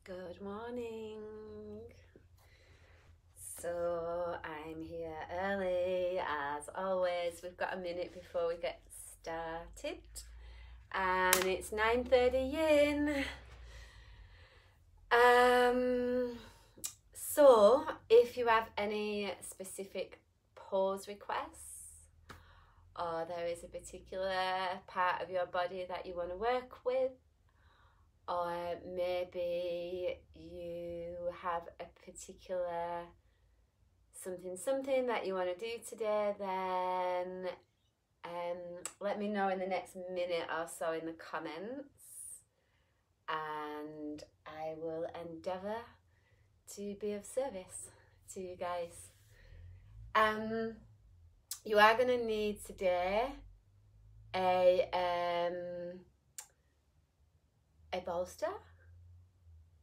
Good morning. So I'm here early as always. We've got a minute before we get started and it's 9:30 Yin. So if you have any specific pose requests or there is a particular part of your body that you want to work with, or maybe you have a particular something that you want to do today, then let me know in the next minute or so in the comments and I will endeavour to be of service to you guys. You are going to need today a bolster,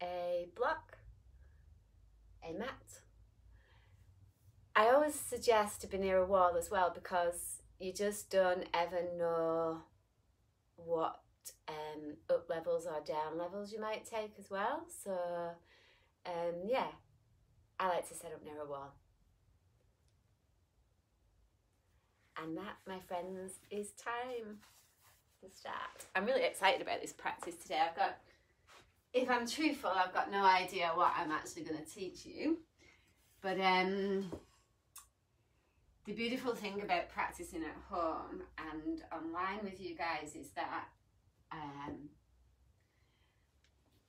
a block, a mat. I always suggest to be near a wall as well because you just don't ever know what up levels or down levels you might take as well. So yeah, I like to set up near a wall. And that, my friends, is time to start. I'm really excited about this practice today. If I'm truthful, I've got no idea what I'm actually going to teach you. But the beautiful thing about practicing at home and online with you guys is that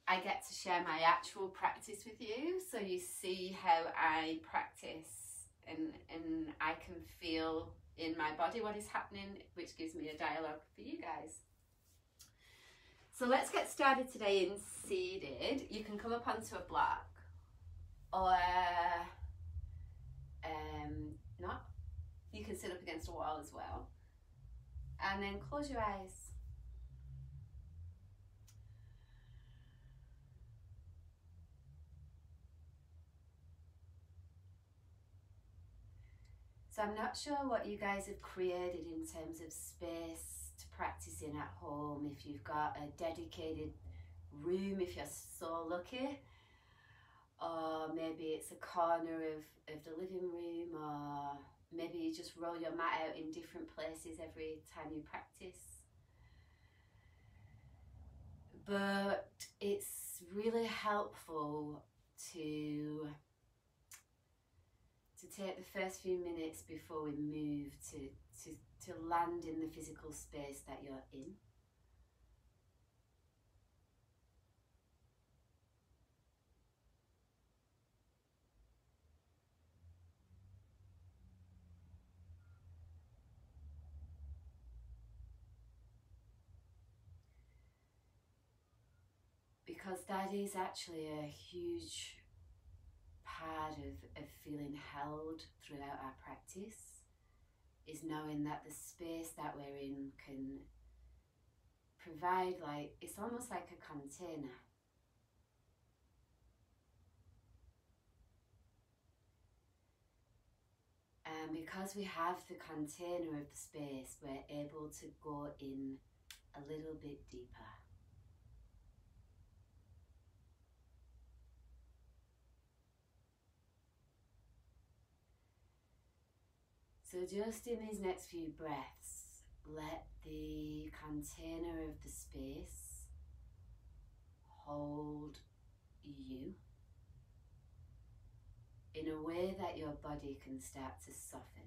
I get to share my actual practice with you. So you see how I practice and I can feel in my body what is happening, which gives me a dialogue for you guys. So let's get started today in seated. You can come up onto a block or not. You can sit up against a wall as well. And then close your eyes. So I'm not sure what you guys have created in terms of space to practice in at home. If you've got a dedicated room, if you're so lucky, or maybe it's a corner of the living room, or maybe you just roll your mat out in different places every time you practice. But it's really helpful to take the first few minutes before we move to land in the physical space that you're in. Because that is actually a huge part of feeling held throughout our practice, is knowing that the space that we're in can provide, like, it's almost like a container. And because we have the container of the space, we're able to go in a little bit deeper. So just in these next few breaths, let the container of the space hold you in a way that your body can start to soften.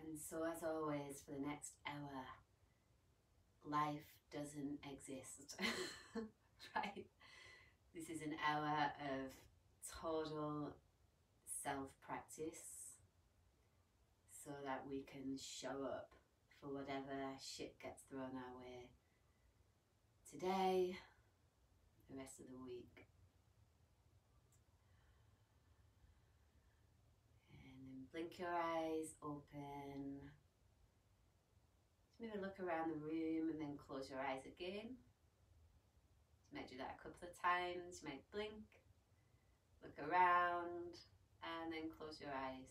And so, as always, for the next hour, life doesn't exist. right? This is an hour of total self-practice so that we can show up for whatever shit gets thrown our way today, the rest of the week. And then blink your eyes open. Just maybe look around the room and then close your eyes again. You might do that a couple of times. You might blink, look around, and then close your eyes.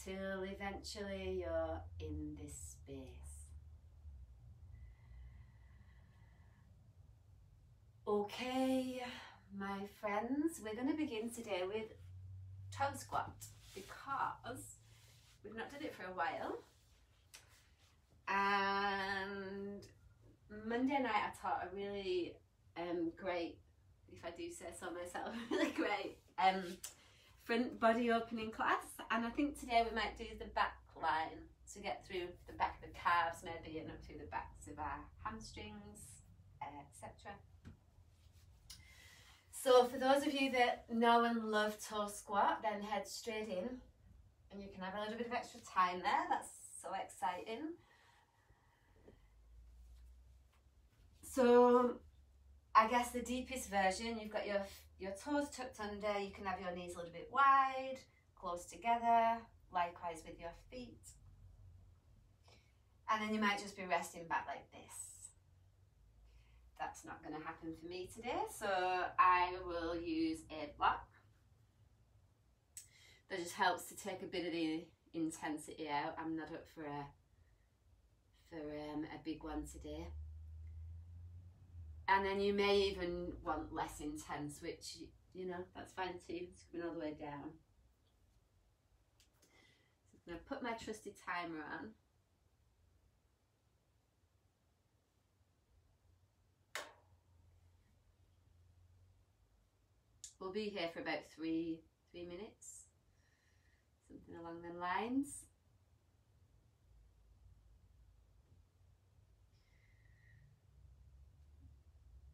Till eventually you're in this space. Okay, my friends, we're going to begin today with toe squat because we've not done it for a while. And Monday night I taught a really great, if I do say so myself, really great front body opening class, and I think today we might do the back line to get through the back of the calves maybe and up through the backs of our hamstrings, etc. So for those of you that know and love toe squat, then head straight in and you can have a little bit of extra time there. That's so exciting. So I guess the deepest version, you've got your toes tucked under, you can have your knees a little bit wide, close together, likewise with your feet. And then you might just be resting back like this. That's not going to happen for me today, so I will use a block. That just helps to take a bit of the intensity out. I'm not up for a big one today. And then you may even want less intense, which, you know, that's fine too. It's coming all the way down. So I'm going to put my trusty timer on. We'll be here for about three minutes, something along the lines.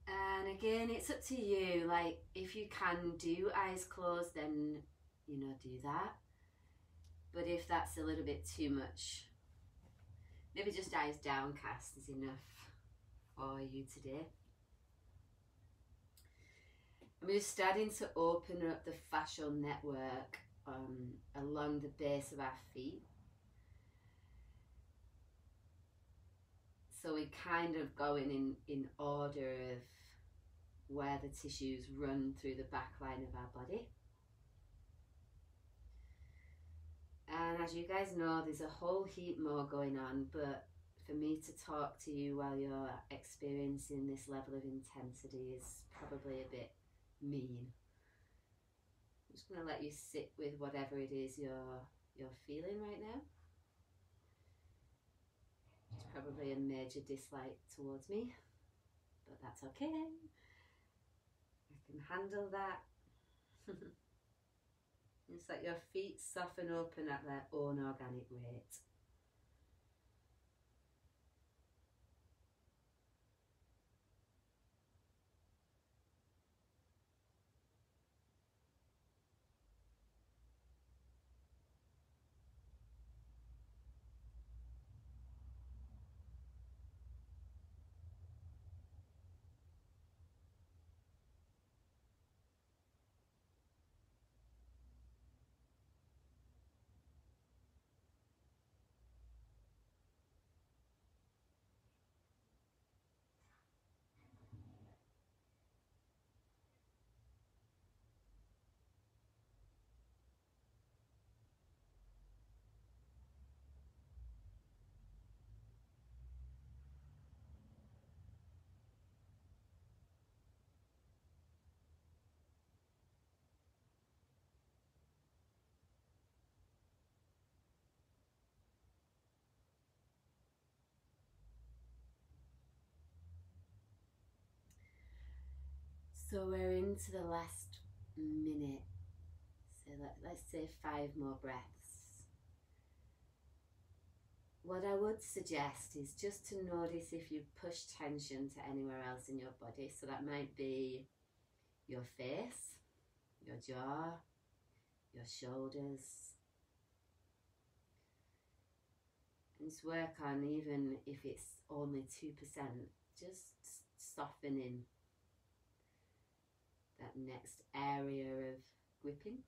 And again, it's up to you. Like, if you can do eyes closed, then, you know, do that. But if that's a little bit too much, maybe just eyes downcast is enough for you today. And we're starting to open up the fascial network along the base of our feet. So we're kind of going in order of where the tissues run through the back line of our body. And as you guys know, there's a whole heap more going on, but for me to talk to you while you're experiencing this level of intensity is probably a bit mean. I'm just going to let you sit with whatever it is you're feeling right now. It's probably a major dislike towards me, but that's okay. I can handle that. Just let your feet soften open at their own organic rate. So we're into the last minute. So let's say 5 more breaths. what I would suggest is just to notice if you push tension to anywhere else in your body. So that might be your face, your jaw, your shoulders. And just work on, even if it's only 2%, just softening that next area of gripping.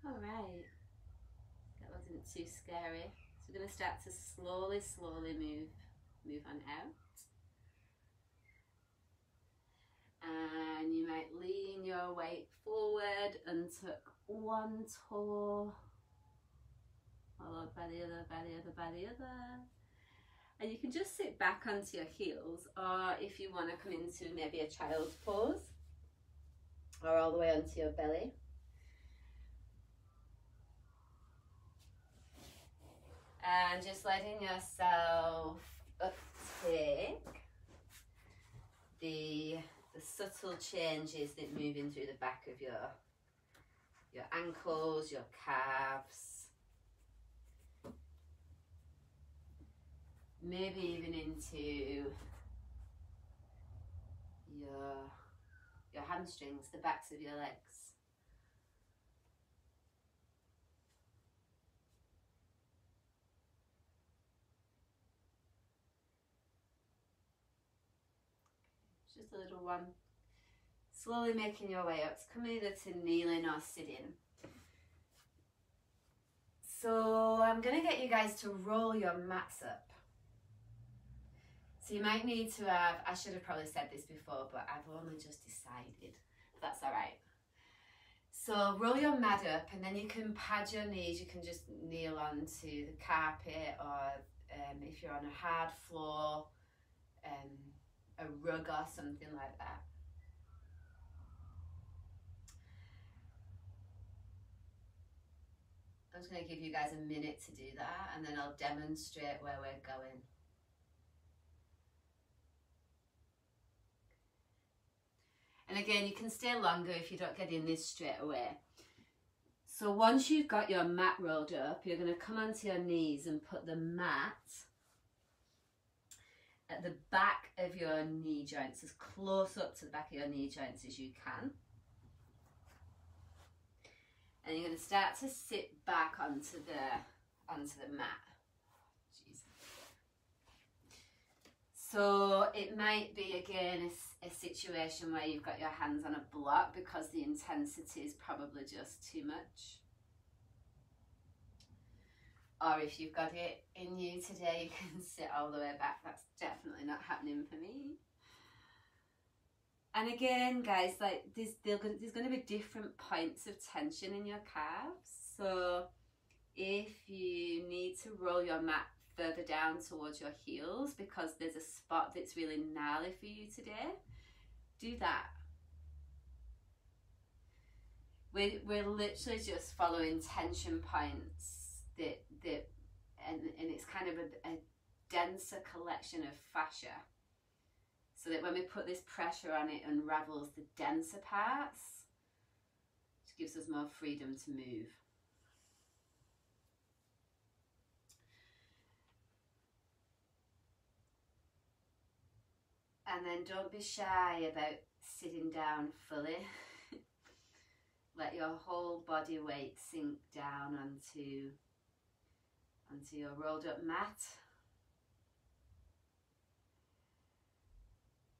All right, that wasn't too scary. So we're going to start to slowly move on out. And you might lean your weight forward and tuck one toe, followed by the other, by the other, by the other. And you can just sit back onto your heels, or if you want to come into maybe a child's pose, or all the way onto your belly. And just letting yourself uptake the subtle changes that move in through the back of your ankles, your calves, maybe even into your hamstrings, the backs of your legs. Just a little one. Slowly making your way up. Come either to kneeling or sitting. So I'm going to get you guys to roll your mats up. So you might need to have, I should have probably said this before, but I've only just decided. That's all right. So roll your mat up, and then you can pad your knees. You can just kneel onto the carpet, or if you're on a hard floor, a rug or something like that. I'm just going to give you guys a minute to do that, and then I'll demonstrate where we're going. And again, you can stay longer if you don't get in this straight away. So once you've got your mat rolled up, you're going to come onto your knees and put the mat at the back of your knee joints, as close up to the back of your knee joints as you can. And you're going to start to sit back onto the mat. Jeez. So it might be, again, a situation where you've got your hands on a block because the intensity is probably just too much. Or if you've got it in you today, you can sit all the way back. That's definitely not happening for me. And again, guys, like there's going to be different points of tension in your calves. So if you need to roll your mat further down towards your heels because there's a spot that's really gnarly for you today, do that. We're literally just following tension points and it's kind of a denser collection of fascia, so that when we put this pressure on, it unravels the denser parts, which gives us more freedom to move. And then don't be shy about sitting down fully. Let your whole body weight sink down onto your rolled up mat.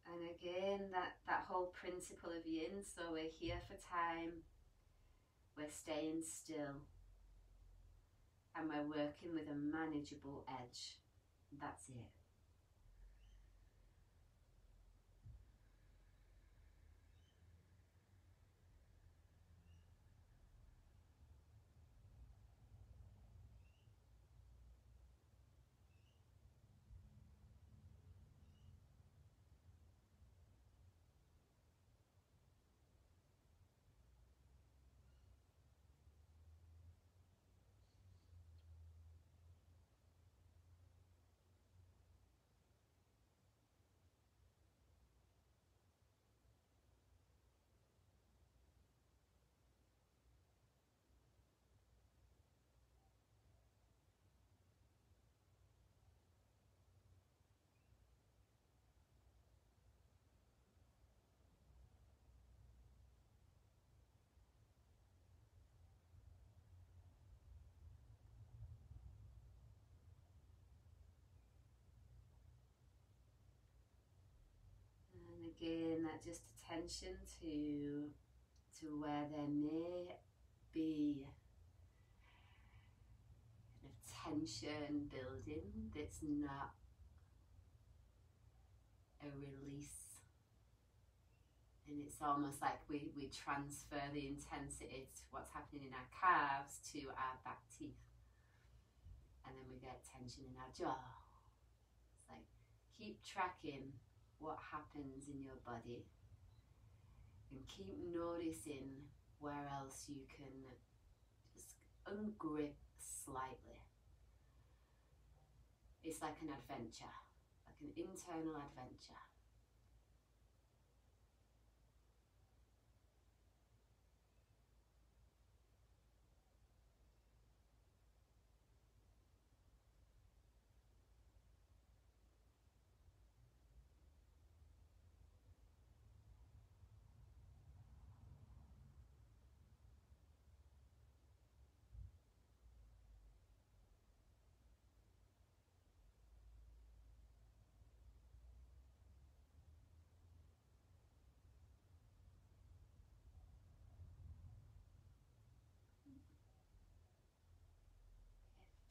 And again, that whole principle of yin, so we're here for time, we're staying still, and we're working with a manageable edge. That's it. bringing that just attention to where there may be tension building that's not a release, and it's almost like we transfer the intensity to what's happening in our calves to our back teeth, and then we get tension in our jaw. It's like, keep tracking what happens in your body and keep noticing where else you can just ungrip slightly. It's like an adventure, like an internal adventure.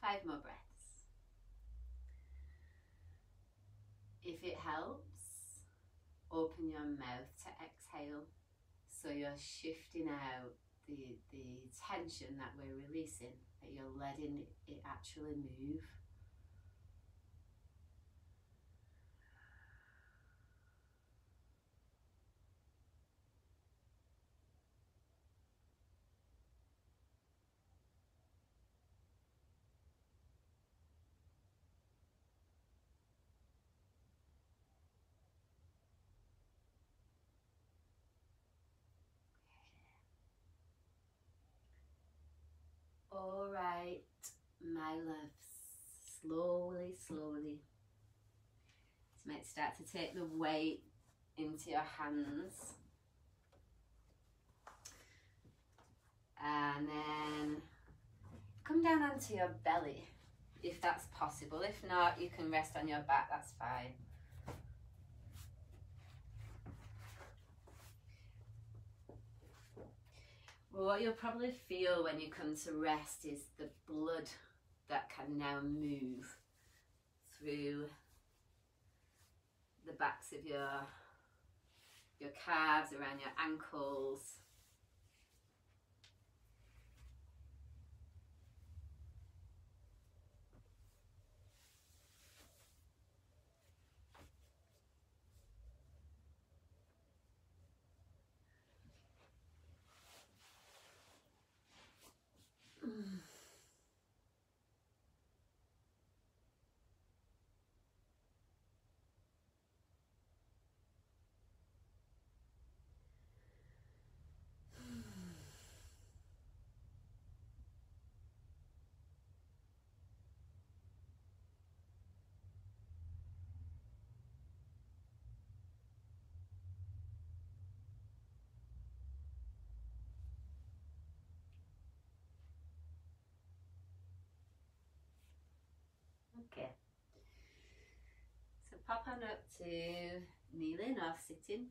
Five more breaths. If it helps, open your mouth to exhale, so you're shifting out the tension that we're releasing, that you're letting it actually move. All right, my loves, slowly, slowly. This might start to take the weight into your hands. And then come down onto your belly, if that's possible. If not, you can rest on your back, that's fine. Well, what you'll probably feel when you come to rest is the blood that can now move through the backs of your calves, around your ankles. Okay, so pop on up to kneeling or sitting.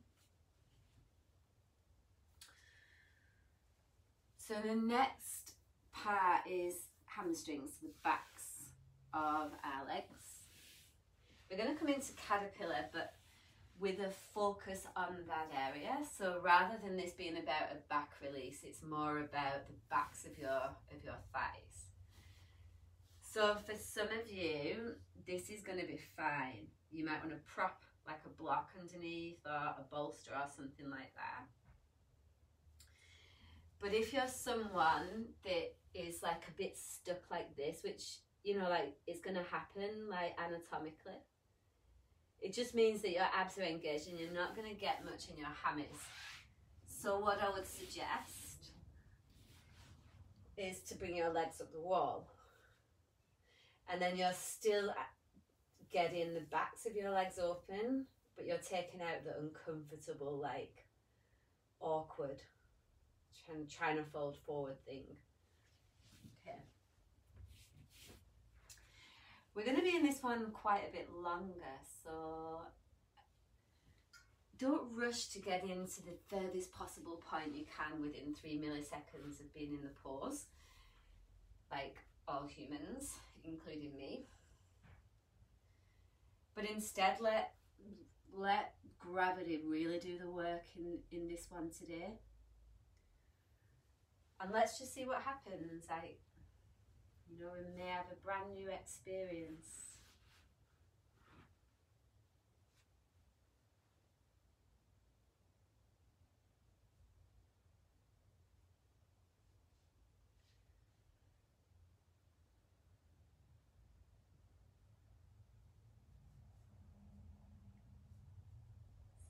So the next part is hamstrings, the backs of our legs. We're going to come into caterpillar, but with a focus on that area. So rather than this being about a back release, it's more about the backs of your thighs. So for some of you, this is going to be fine. You might want to prop like a block underneath or a bolster or something like that. But if you're someone that is like a bit stuck like this, which, you know, like it's going to happen like anatomically, it just means that your abs are engaged and you're not going to get much in your hammies. So what I would suggest is to bring your legs up the wall. And then you're still getting the backs of your legs open, but you're taking out the uncomfortable, like awkward, trying to fold forward thing. Okay. We're going to be in this one quite a bit longer, so don't rush to get into the furthest possible point you can within 3 milliseconds of being in the pose, like all humans, including me. But instead, let gravity really do the work in this one today. And let's just see what happens. You know, we may have a brand new experience.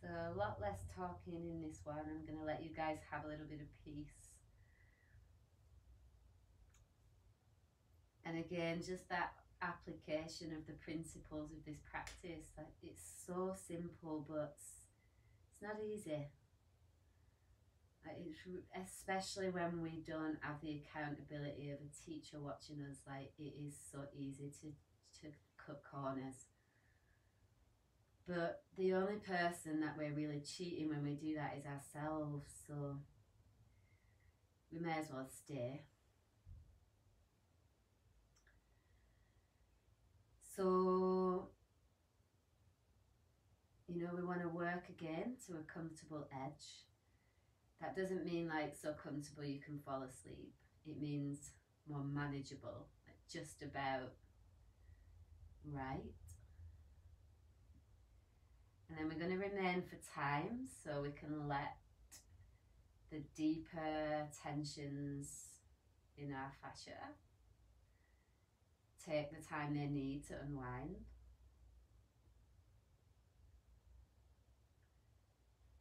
So a lot less talking in this one. I'm going to let you guys have a little bit of peace. And again, just that application of the principles of this practice. Like, it's so simple, but it's not easy. Like, especially when we don't have the accountability of a teacher watching us. Like, it is so easy to cut corners. But the only person that we're really cheating when we do that is ourselves. So we may as well stay. So, you know, we want to work again to a comfortable edge. That doesn't mean like so comfortable you can fall asleep. It means more manageable, like just about right. And then we're going to remain for time, so we can let the deeper tensions in our fascia take the time they need to unwind.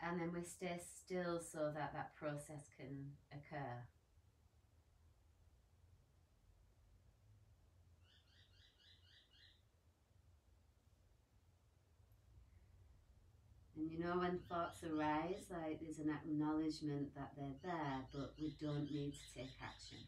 And then we stay still so that that process can occur. And you know, when thoughts arise, like, there's an acknowledgement that they're there, but we don't need to take action.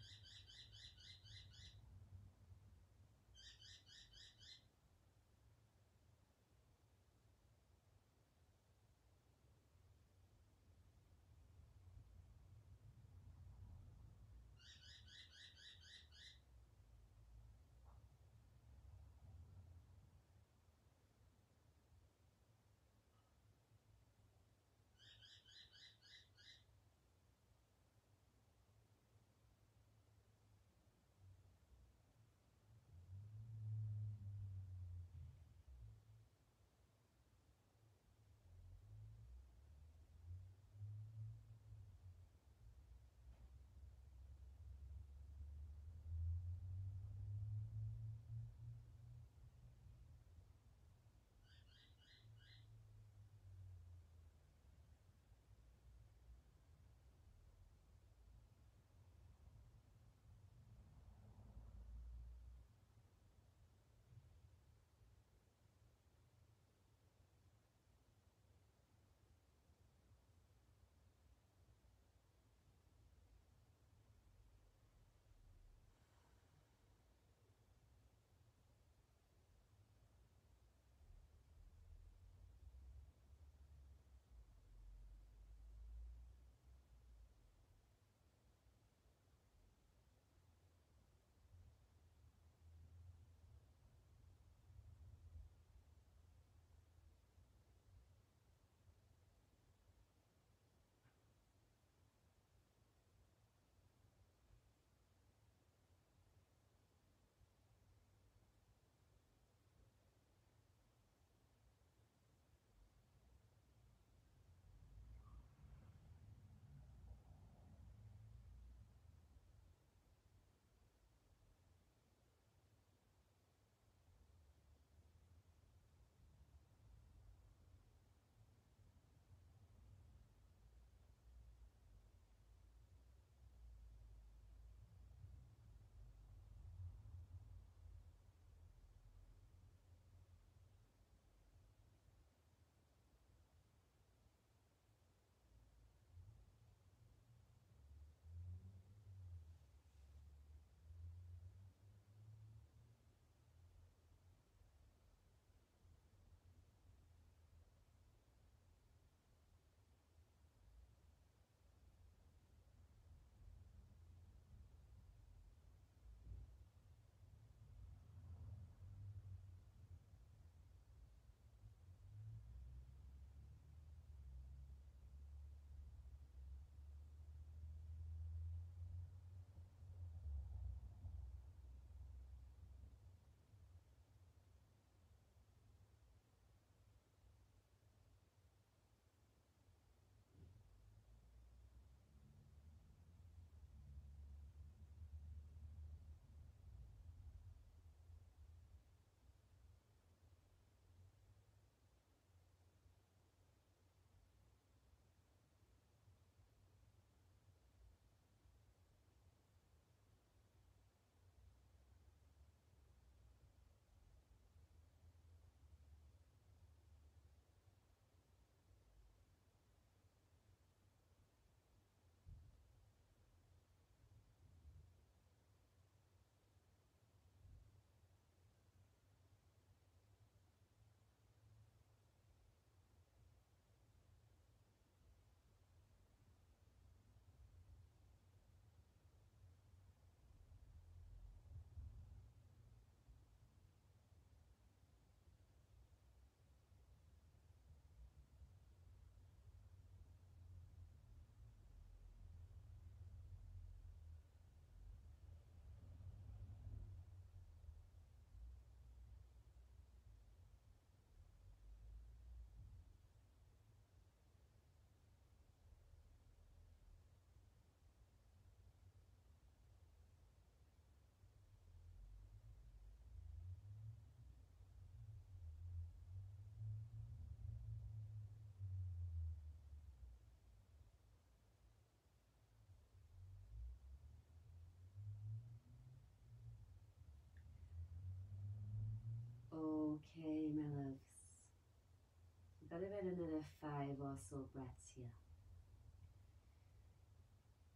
get another 5 or so breaths here.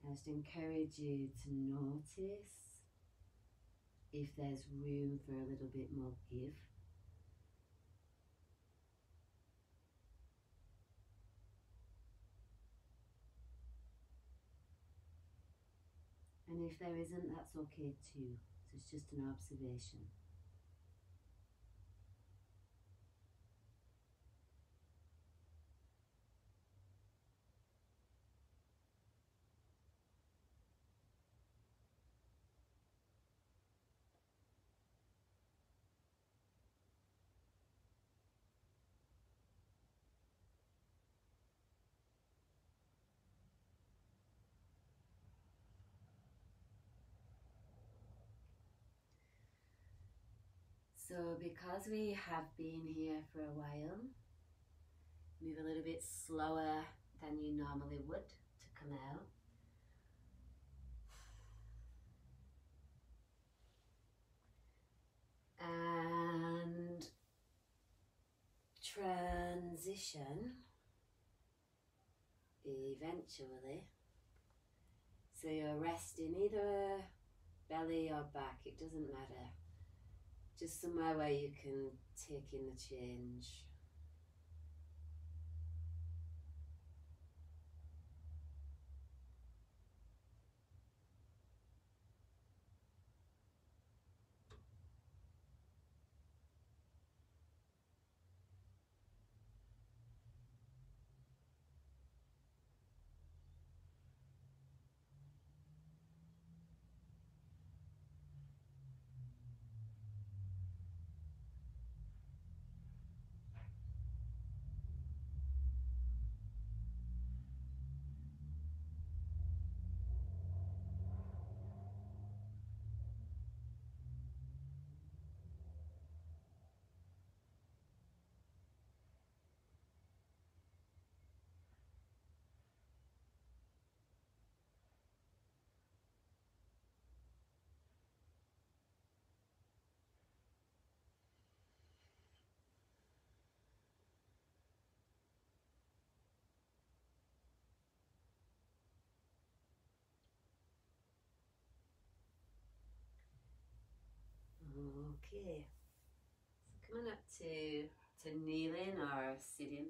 I just encourage you to notice if there's room for a little bit more give. And if there isn't, that's okay too. So it's just an observation. So because we have been here for a while, move a little bit slower than you normally would to come out. And transition eventually. So you're resting either belly or back, it doesn't matter. Just somewhere where you can take in the change. Okay, so coming up to kneeling or sitting,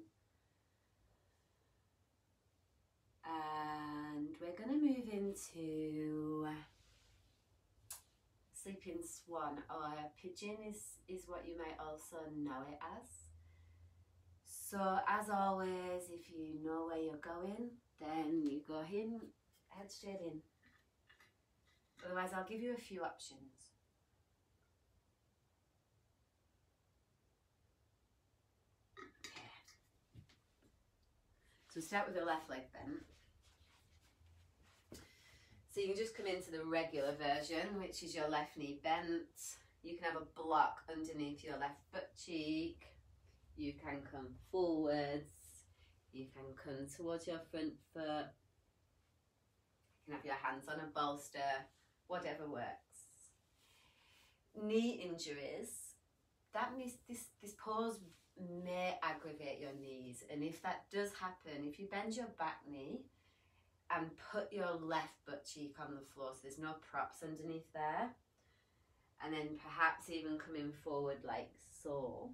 and we're going to move into sleeping swan, or pigeon is what you might also know it as. So as always, if you know where you're going, then you go in, head straight in. Otherwise I'll give you a few options. So start with the left leg bent. So you can just come into the regular version, which is your left knee bent. You can have a block underneath your left butt cheek. You can come forwards. You can come towards your front foot. You can have your hands on a bolster, whatever works. Knee injuries, that means this pose may aggravate your knees, and if that does happen, if you bend your back knee and put your left butt cheek on the floor, so there's no props underneath there, and then perhaps even coming forward like so,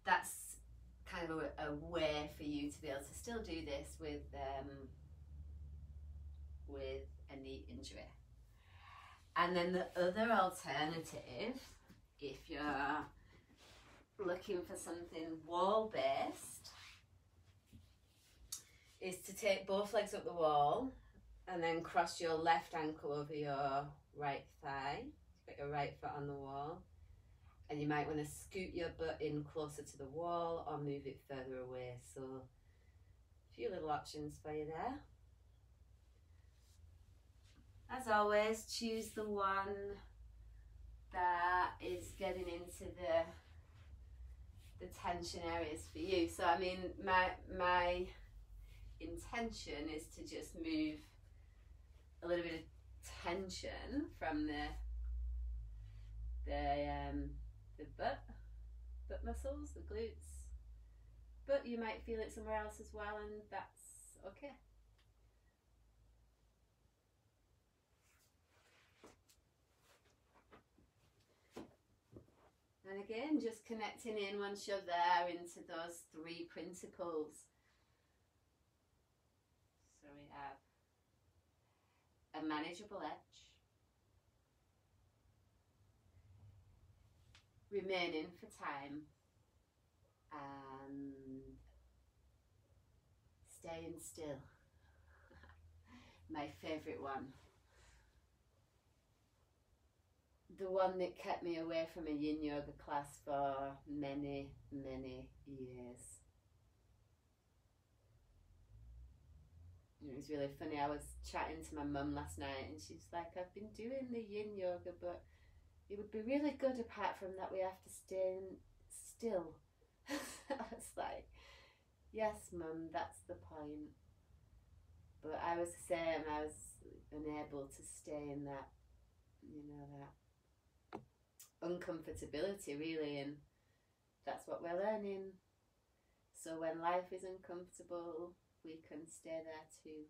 that's kind of a way for you to be able to still do this with a knee injury. And then the other alternative, if you're looking for something wall-based, is to take both legs up the wall and then cross your left ankle over your right thigh. Put your right foot on the wall. And you might want to scoot your butt in closer to the wall or move it further away. So a few little options for you there. As always, choose the one that is getting into the tension areas for you. So I mean, my intention is to just move a little bit of tension from the butt foot muscles, the glutes, but you might feel it somewhere else as well, and that's okay. And again, just connecting in once you're there into those three principles. So we have a manageable edge, remaining for time, and staying still. My favourite one. The one that kept me away from a Yin Yoga class for many, many years. It was really funny. I was chatting to my mum last night and she's like, I've been doing the Yin Yoga, but it would be really good apart from that we have to stay still. I was like, yes, Mum, that's the point. But I was the same. I was unable to stay in that, you know, that uncomfortability, really, and that's what we're learning. So when life is uncomfortable, we can stay there too.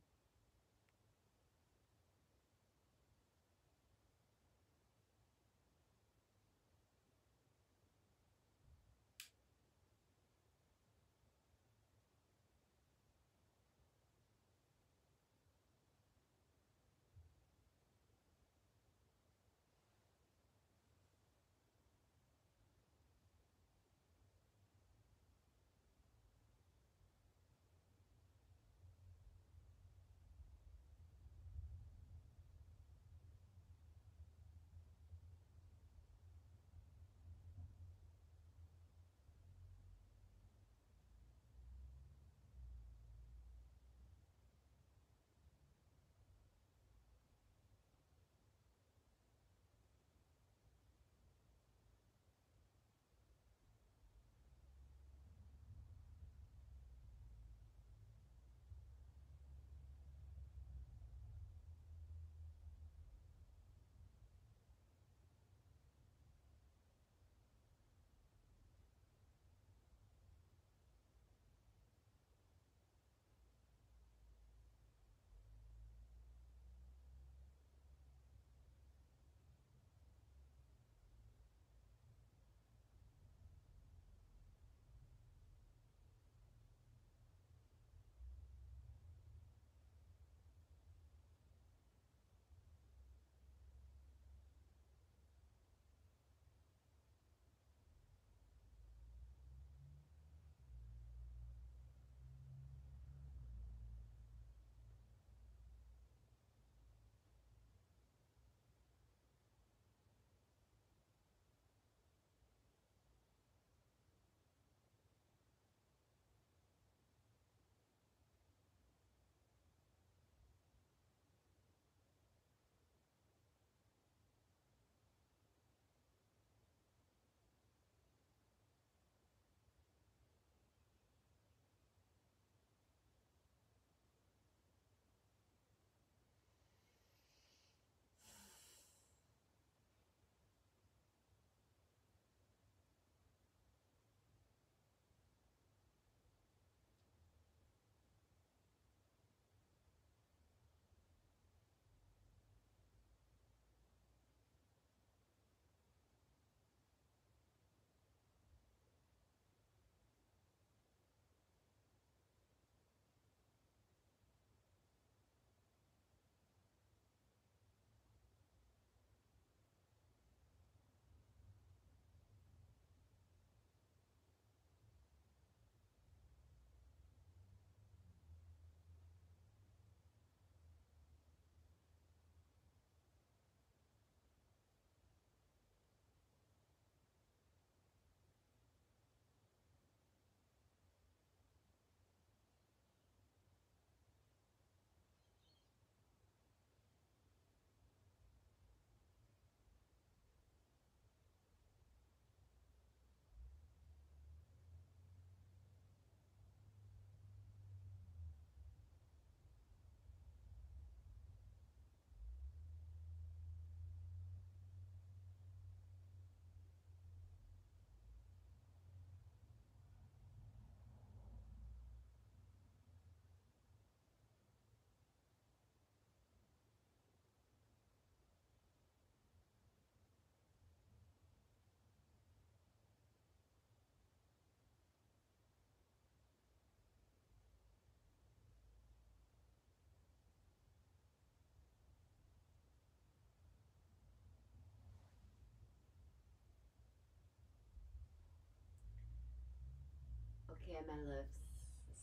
here, my loves.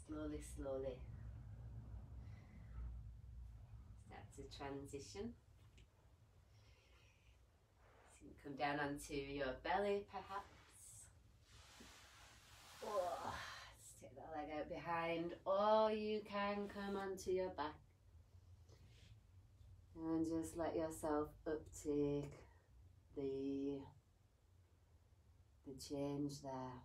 Slowly, slowly start to transition. So you can come down onto your belly, perhaps. Oh, stick that leg out behind, or you can come onto your back and just let yourself uptake the change there.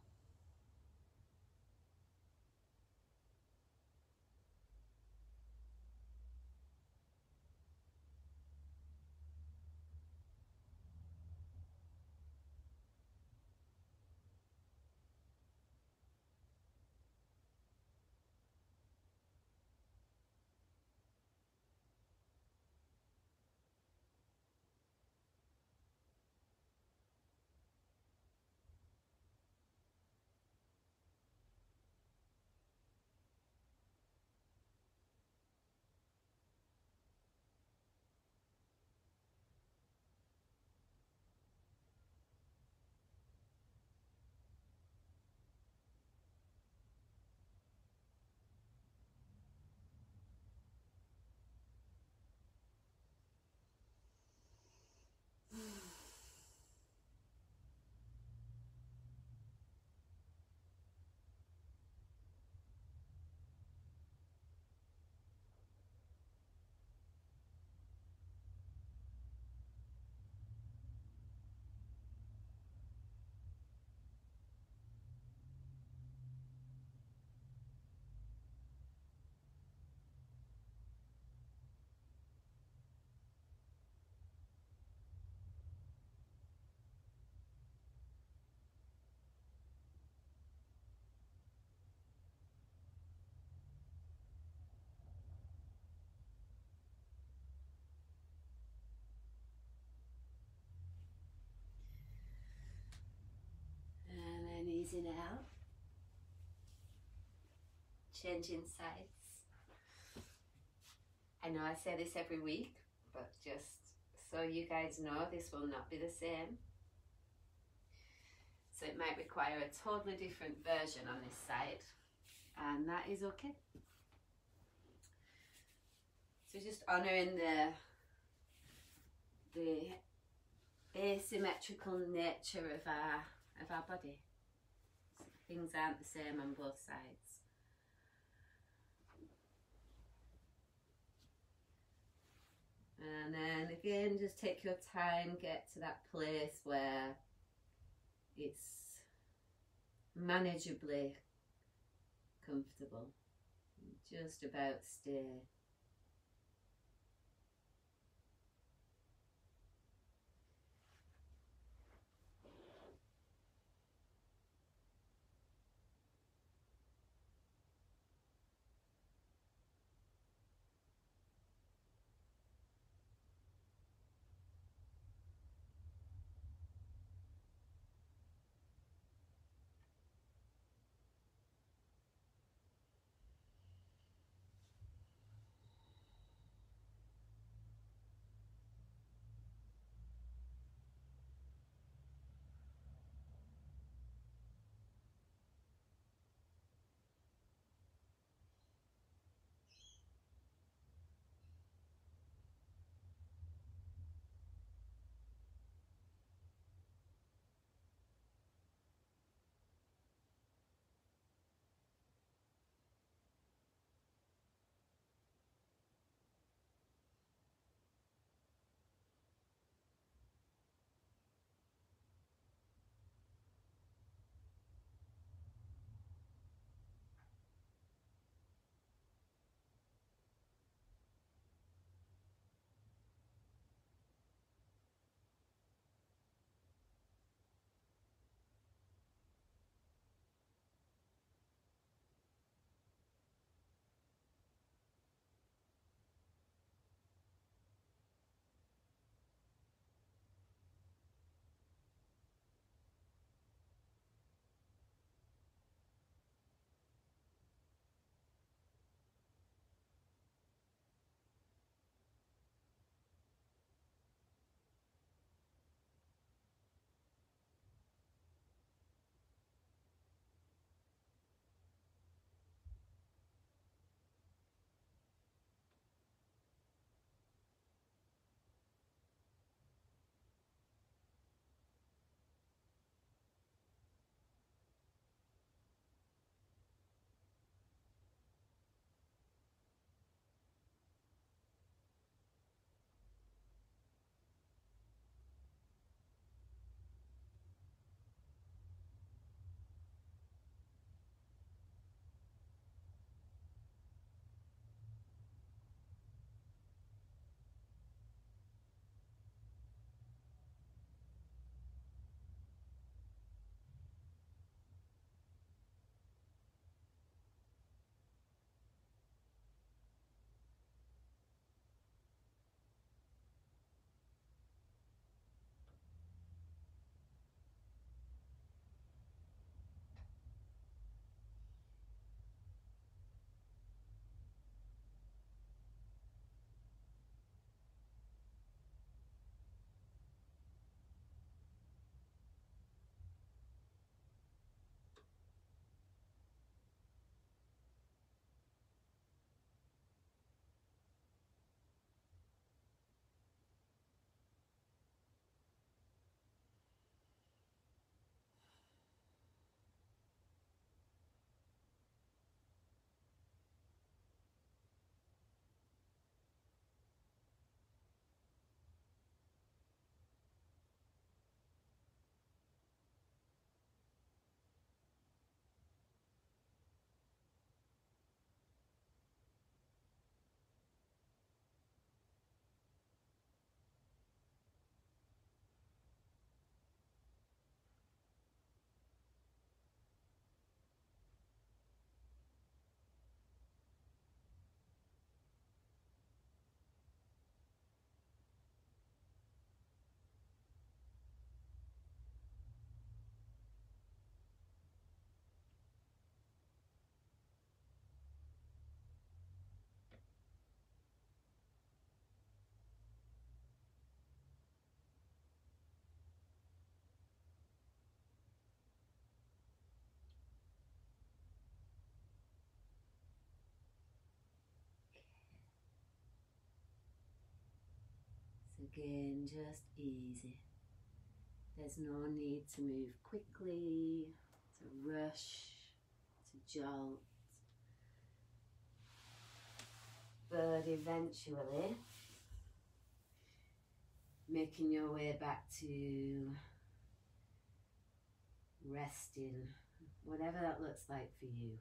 And then easing out, changing sides. I know I say this every week, but just so you guys know, this will not be the same. So it might require a totally different version on this side, and that is okay. So just honouring the asymmetrical nature of our body. So things aren't the same on both sides. And then again, just take your time, get to that place where it's manageably comfortable. Just about stay. Again, just easy. There's no need to move quickly, to rush, to jolt. But eventually, making your way back to resting, whatever that looks like for you.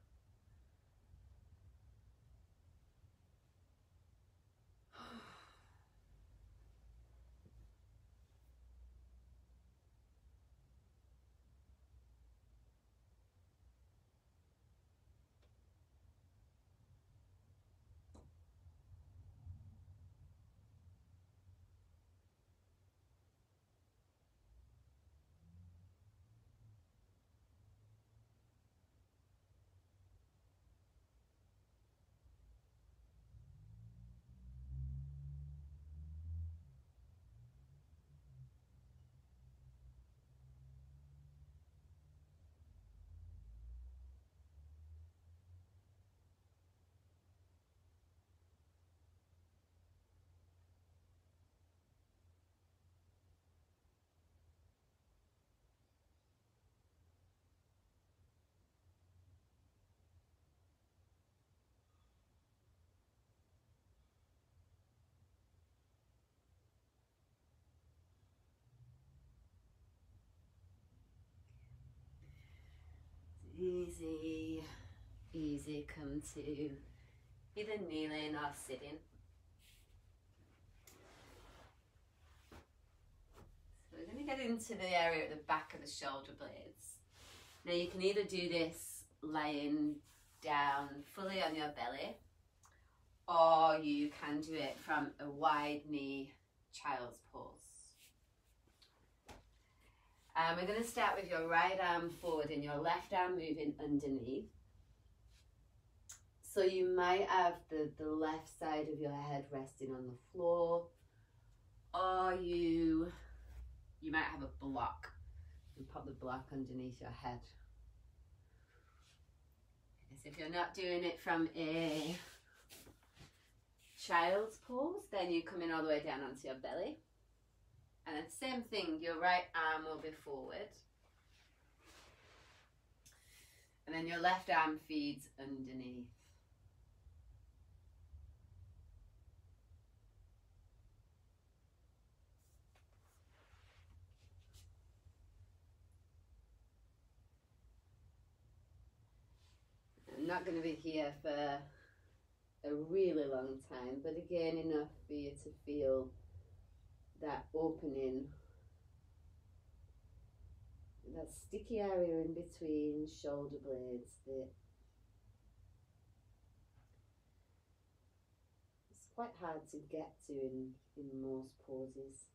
Easy, easy, come to either kneeling or sitting. So we're going to get into the area at the back of the shoulder blades. Now you can either do this laying down fully on your belly, or you can do it from a wide knee child's pose. We're going to start with your right arm forward and your left arm moving underneath. So you might have the left side of your head resting on the floor, or you might have a block and pop the block underneath your head. So if you're not doing it from a child's pose, then you're coming all the way down onto your belly. And then same thing, your right arm will be forward. And then your left arm feeds underneath. I'm not going to be here for a really long time, but again enough for you to feel that opening, that sticky area in between shoulder blades that it's quite hard to get to in most poses.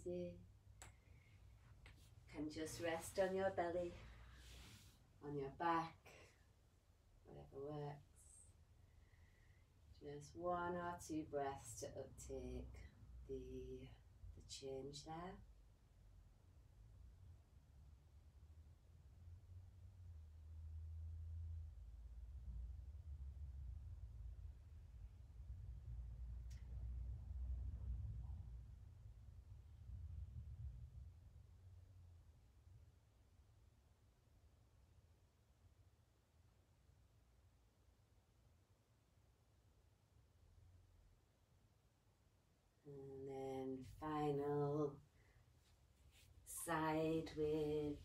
easy. You can just rest on your belly, on your back, whatever works. Just 1 or 2 breaths to uptake the change there. And then final side with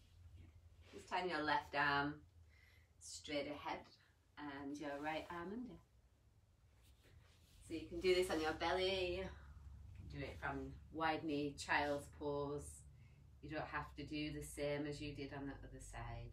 just tying your left arm straight ahead and your right arm under. So you can do this on your belly, you can do it from wide knee child's pose. You don't have to do the same as you did on the other side.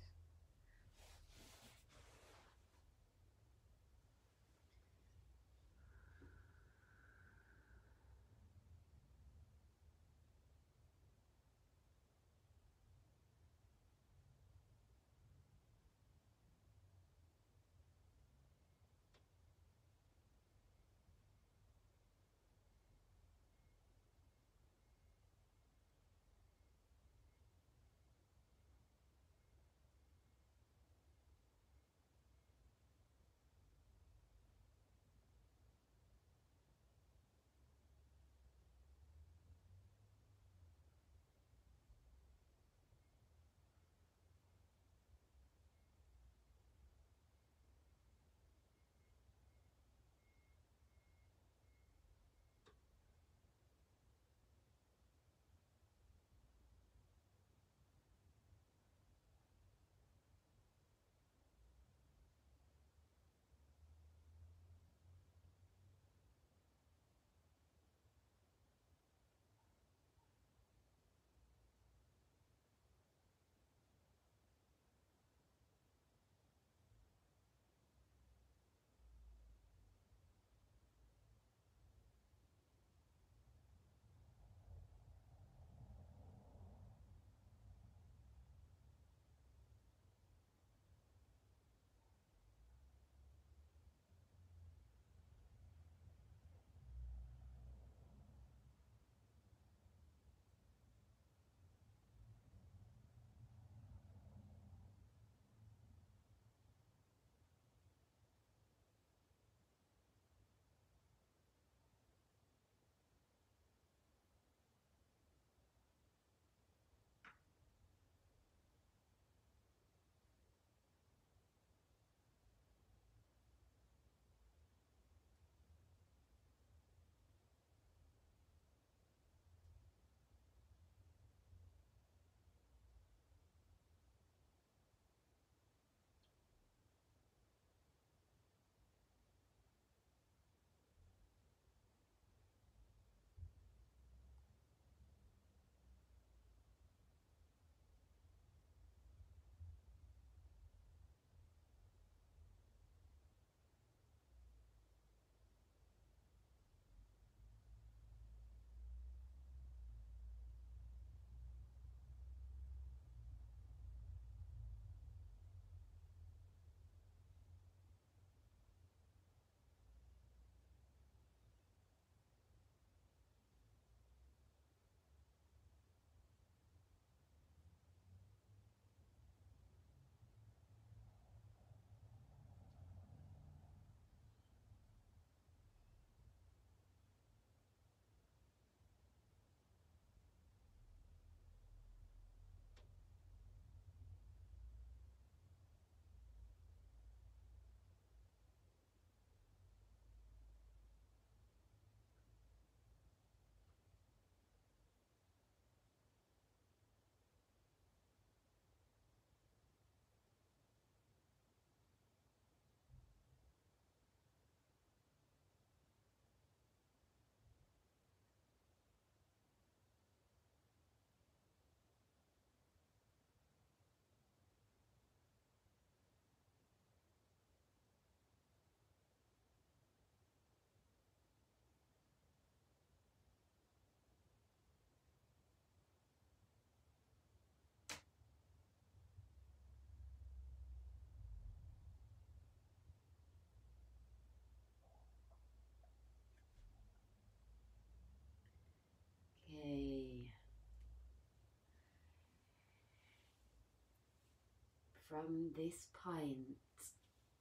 from this point,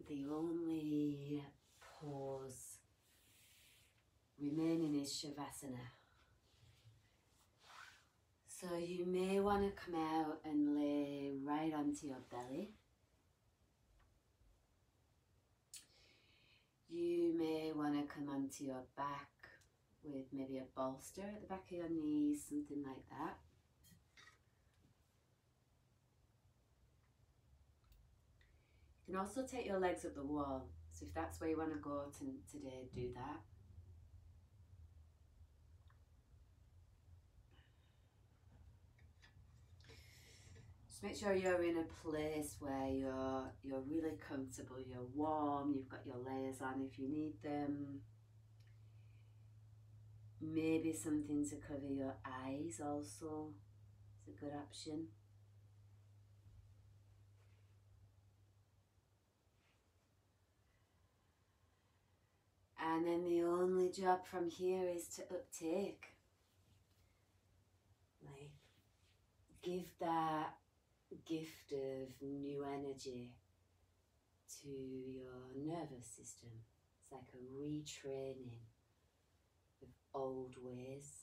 the only pause remaining is Shavasana. So you may want to come out and lay right onto your belly. You may want to come onto your back with maybe a bolster at the back of your knees, something like that. You can also take your legs up the wall. So if that's where you want to go today, do that. Just make sure you're in a place where you're really comfortable, you're warm, you've got your layers on if you need them. Maybe something to cover your eyes also is a good option. And then the only job from here is to uptake. Like, give that gift of new energy to your nervous system. It's like a retraining of old ways.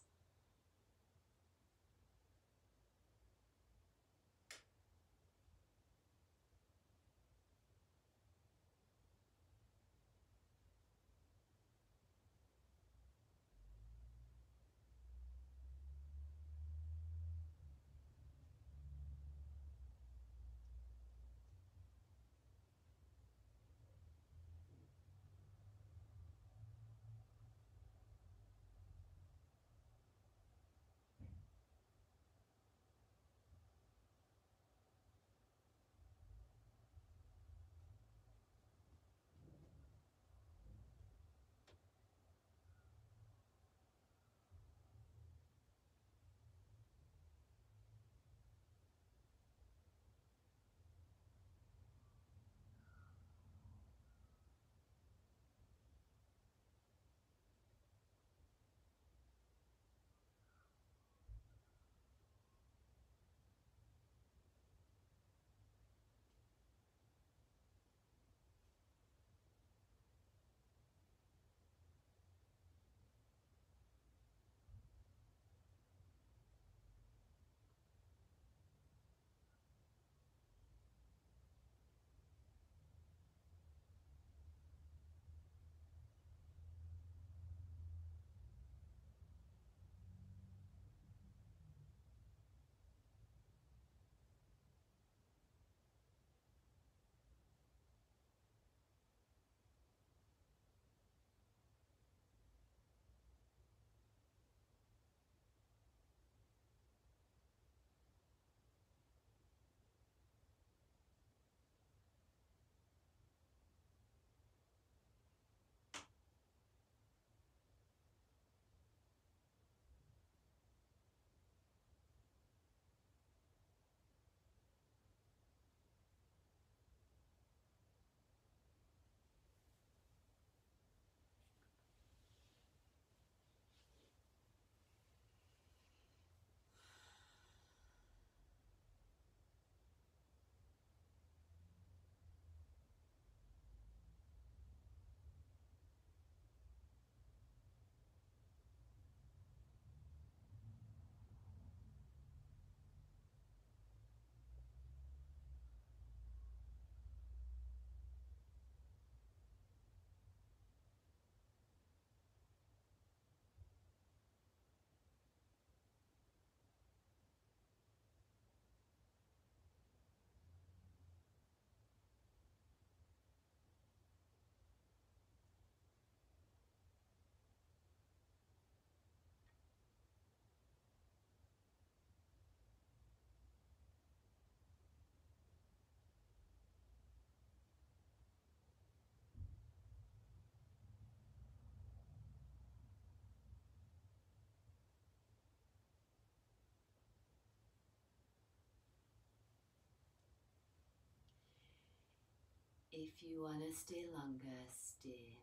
If you want to stay longer, stay.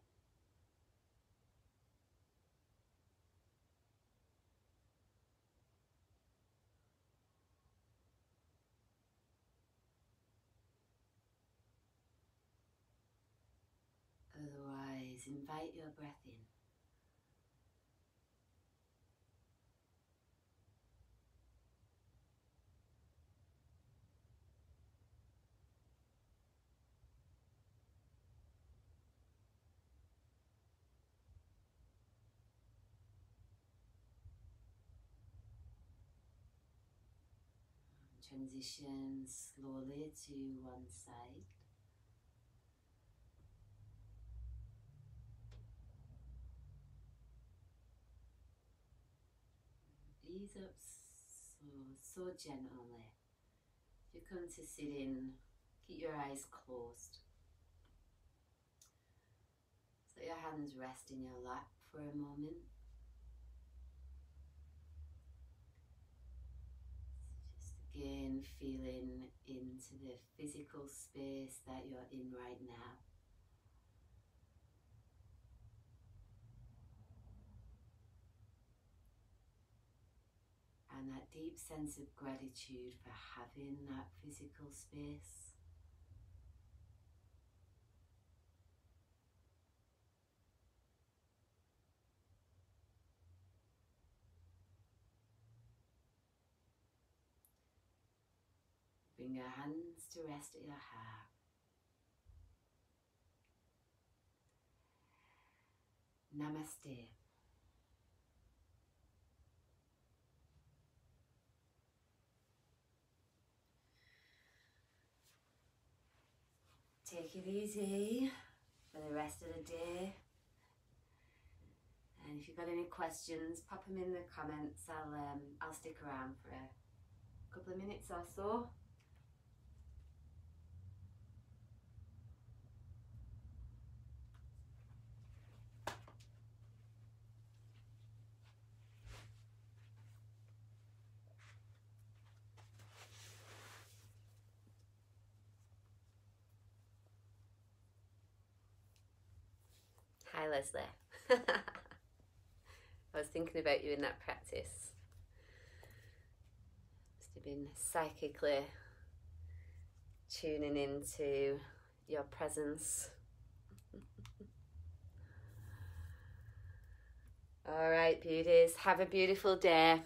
invite your breath in. Transition slowly to one side. Ease up so gently. If you come to sit in, keep your eyes closed. Just let your hands rest in your lap for a moment. Just again feeling into the physical space that you're in right now. And that deep sense of gratitude for having that physical space. Bring your hands to rest at your heart. Namaste. Take it easy for the rest of the day. And if you've got any questions, pop them in the comments. I'll stick around for a couple of minutes or so. Hi Leslie. I was thinking about you in that practice. Must have been psychically tuning into your presence. All right, beauties, have a beautiful day.